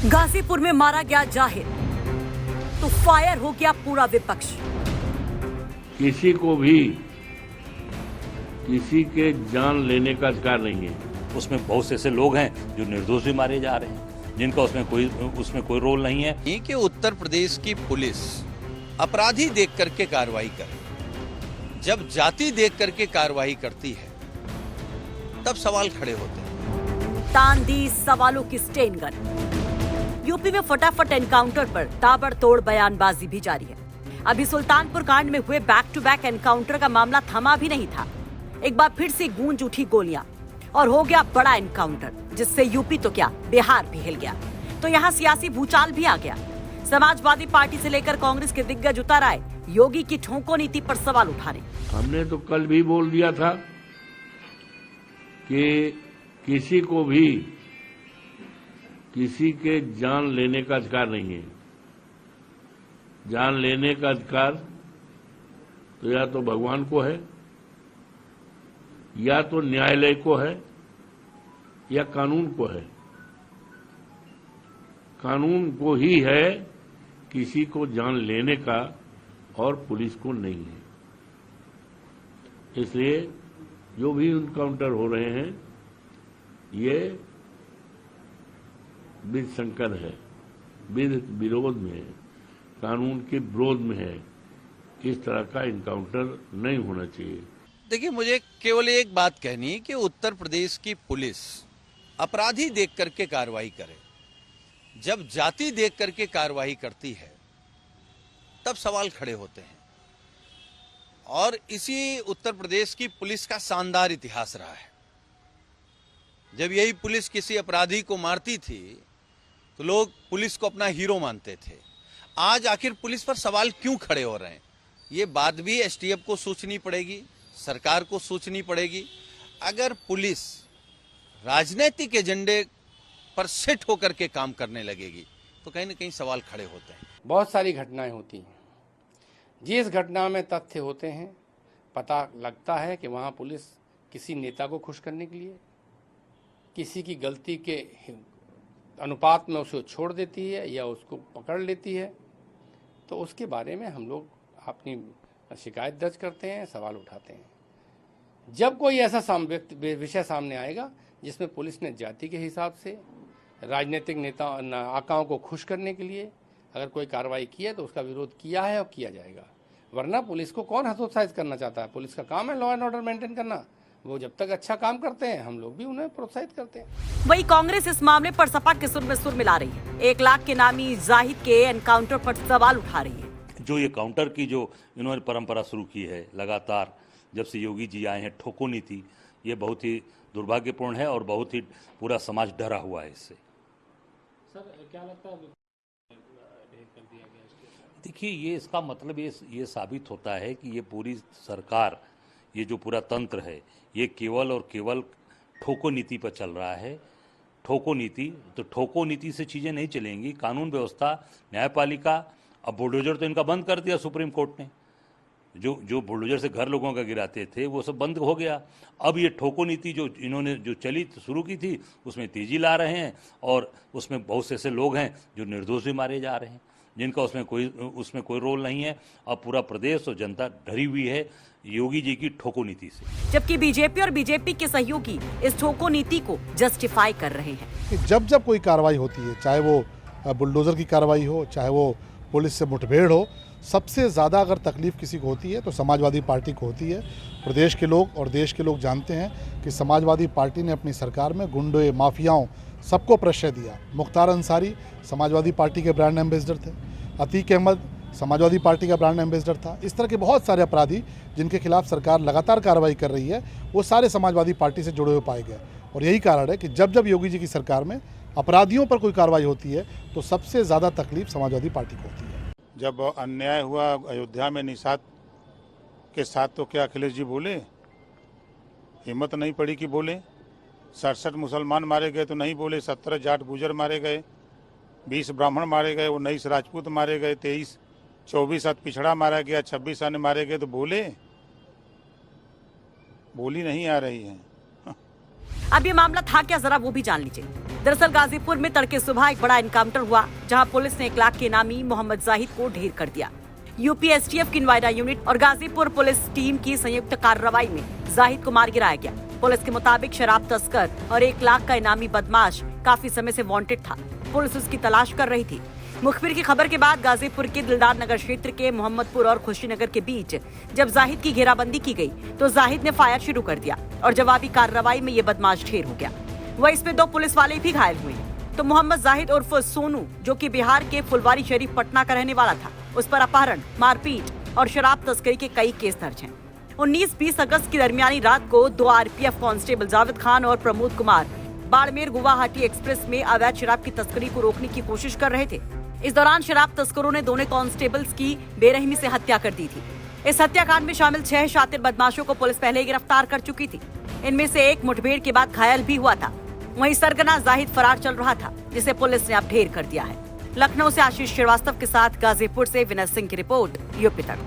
गाजीपुर में मारा गया जाहिर तो फायर हो गया पूरा विपक्ष। किसी को भी किसी के जान लेने का अधिकार नहीं है। उसमें बहुत से ऐसे लोग हैं जो निर्दोष भी मारे जा रहे हैं, जिनका उसमें कोई रोल नहीं है। ये कि उत्तर प्रदेश की पुलिस अपराधी देख करके कार्रवाई करे, जब जाति देख करके कार्रवाई करती है तब सवाल खड़े होते हैं। तान दी सवालों की स्टेन गन। यूपी में फटाफट एनकाउंटर पर ताबड़तोड़ बयानबाजी भी जारी है। अभी सुल्तानपुर कांड में हुए बैक टू बैक एनकाउंटर का मामला थमा भी नहीं था। एक बार फिर से गूंज उठी गोलियां और हो गया बड़ा एनकाउंटर, जिससे यूपी तो क्या बिहार भी हिल गया। तो यहाँ सियासी भूचाल भी आ गया। समाजवादी पार्टी से लेकर कांग्रेस के दिग्गज उतर आए योगी की ठोंको नीति पर सवाल उठाने। हमने तो कल भी बोल दिया था कि किसी को भी किसी के जान लेने का अधिकार नहीं है। जान लेने का अधिकार तो या तो भगवान को है, या तो न्यायालय को है, या कानून को है। कानून को ही है किसी को जान लेने का, और पुलिस को नहीं है। इसलिए जो भी एनकाउंटर हो रहे हैं ये विधसंकर है, विरोध में है, कानून के विरोध में है। इस तरह का एनकाउंटर नहीं होना चाहिए। देखिए, मुझे केवल एक बात कहनी है कि उत्तर प्रदेश की पुलिस अपराधी देख करके कार्रवाई करे, जब जाति देख करके कार्रवाई करती है तब सवाल खड़े होते हैं। और इसी उत्तर प्रदेश की पुलिस का शानदार इतिहास रहा है। जब यही पुलिस किसी अपराधी को मारती थी तो लोग पुलिस को अपना हीरो मानते थे। आज आखिर पुलिस पर सवाल क्यों खड़े हो रहे हैं, ये बात भी एसटीएफ को सोचनी पड़ेगी, सरकार को सोचनी पड़ेगी। अगर पुलिस राजनीतिक एजेंडे पर सेट होकर के काम करने लगेगी तो कहीं ना कहीं सवाल खड़े होते हैं। बहुत सारी घटनाएं होती हैं, जिस घटना में तथ्य होते हैं, पता लगता है कि वहाँ पुलिस किसी नेता को खुश करने के लिए, किसी की गलती के अनुपात में उसे छोड़ देती है या उसको पकड़ लेती है, तो उसके बारे में हम लोग अपनी शिकायत दर्ज करते हैं, सवाल उठाते हैं। जब कोई ऐसा विषय सामने आएगा जिसमें पुलिस ने जाति के हिसाब से राजनीतिक नेता आकाओं को खुश करने के लिए अगर कोई कार्रवाई की है तो उसका विरोध किया है और किया जाएगा। वरना पुलिस को कौन हतोत्साहित करना चाहता है? पुलिस का काम है लॉ एंड ऑर्डर मेंटेन करना। वो जब तक अच्छा काम करते हैं हम लोग भी उन्हें प्रोत्साहित करते हैं। वही कांग्रेस इस मामले पर सपा के सुर में सुर मिला रही है। 1 लाख के नामी जाहिद के एनकाउंटर पर सवाल उठा रही है। जो ये काउंटर की जो इन्होंने परंपरा शुरू की है लगातार जब से योगी जी आए हैं, ठोको नीति, ये बहुत ही दुर्भाग्यपूर्ण है और बहुत ही पूरा समाज डरा हुआ है इससे। सर क्या लगता है देखिए, ये इसका मतलब ये साबित होता है कि ये पूरी सरकार, ये जो पूरा तंत्र है, ये केवल और केवल ठोको नीति पर चल रहा है। ठोको नीति, तो ठोको नीति से चीज़ें नहीं चलेंगी। कानून व्यवस्था, न्यायपालिका, अब बुलडोजर तो इनका बंद कर दिया सुप्रीम कोर्ट ने। जो बुलडोजर से घर लोगों का गिराते थे वो सब बंद हो गया। अब ये ठोको नीति जो इन्होंने जो चली शुरू की थी उसमें तेजी ला रहे हैं, और उसमें बहुत से ऐसे लोग हैं जो निर्दोष भी मारे जा रहे हैं, जिनका उसमें कोई रोल नहीं है। अब पूरा प्रदेश और जनता डरी हुई है योगी जी की ठोको नीति से। जबकि बीजेपी और बीजेपी के सहयोगी इस ठोको नीति को जस्टिफाई कर रहे हैं कि जब कोई कार्रवाई होती है, चाहे वो बुलडोजर की कार्रवाई हो, चाहे वो पुलिस से मुठभेड़ हो, सबसे ज़्यादा अगर तकलीफ किसी को होती है तो समाजवादी पार्टी को होती है। प्रदेश के लोग और देश के लोग जानते हैं कि समाजवादी पार्टी ने अपनी सरकार में गुंडे, माफियाओं सबको प्रश्रय दिया। मुख्तार अंसारी समाजवादी पार्टी के ब्रांड एम्बेसडर थे, अतीक अहमद समाजवादी पार्टी का ब्रांड एम्बेसडर था। इस तरह के बहुत सारे अपराधी जिनके खिलाफ सरकार लगातार कार्रवाई कर रही है, वो सारे समाजवादी पार्टी से जुड़े हुए पाए गए। और यही कारण है कि जब योगी जी की सरकार में अपराधियों पर कोई कार्रवाई होती है तो सबसे ज़्यादा तकलीफ समाजवादी पार्टी को होती है। जब अन्याय हुआ अयोध्या में निषाद के साथ, तो क्या अखिलेश जी बोले? हिम्मत नहीं पड़ी कि बोले। 67 मुसलमान मारे गए तो नहीं बोले। 17 जाट गुजर मारे गए, 20 ब्राह्मण मारे गए, 19 राजपूत मारे गए, 24 पिछड़ा मारा गया, 26 अन्य मारे गए तो बोले? बोली नहीं आ रही है। अब ये मामला था क्या, जरा वो भी जान लीजिए। दरअसल गाजीपुर में तड़के सुबह एक बड़ा एनकाउंटर हुआ, जहां पुलिस ने 1 लाख के इनामी मोहम्मद जाहिद को ढेर कर दिया। यूपी एसटीएफ की नोएडा यूनिट और गाजीपुर पुलिस टीम की संयुक्त कार्रवाई में जाहिद को मार गिराया गया। पुलिस के मुताबिक शराब तस्कर और 1 लाख का इनामी बदमाश काफी समय से वांटेड था। पुलिस उसकी तलाश कर रही थी। मुखबिर की खबर के बाद गाजीपुर के दिलदार नगर क्षेत्र के मोहम्मदपुर और खुशीनगर के बीच जब जाहिद की घेराबंदी की गई तो जाहिद ने फायर शुरू कर दिया और जवाबी कार्रवाई में ये बदमाश ढेर हो गया। वह इसमें 2 पुलिस वाले भी घायल हुए। तो मोहम्मद जाहिद उर्फ सोनू, जो कि बिहार के फुलवारी शरीफ पटना का रहने वाला था, उस पर अपहरण, मारपीट और शराब तस्करी के कई केस दर्ज हैं। 19-20 अगस्त की दरमियानी रात को 2 आरपीएफ कांस्टेबल जावेद खान और प्रमोद कुमार बाड़मेर गुवाहाटी एक्सप्रेस में अवैध शराब की तस्करी को रोकने की कोशिश कर रहे थे। इस दौरान शराब तस्करों ने दोनों कांस्टेबल्स की बेरहमी से हत्या कर दी थी। इस हत्याकांड में शामिल 6 शातिर बदमाशों को पुलिस पहले ही गिरफ्तार कर चुकी थी। इनमें से एक मुठभेड़ के बाद घायल भी हुआ था। वहीं सरगना जाहिद फरार चल रहा था, जिसे पुलिस ने अब ढेर कर दिया है। लखनऊ से आशीष श्रीवास्तव के साथ गाजीपुर से विनय सिंह की रिपोर्ट, यूपी तक।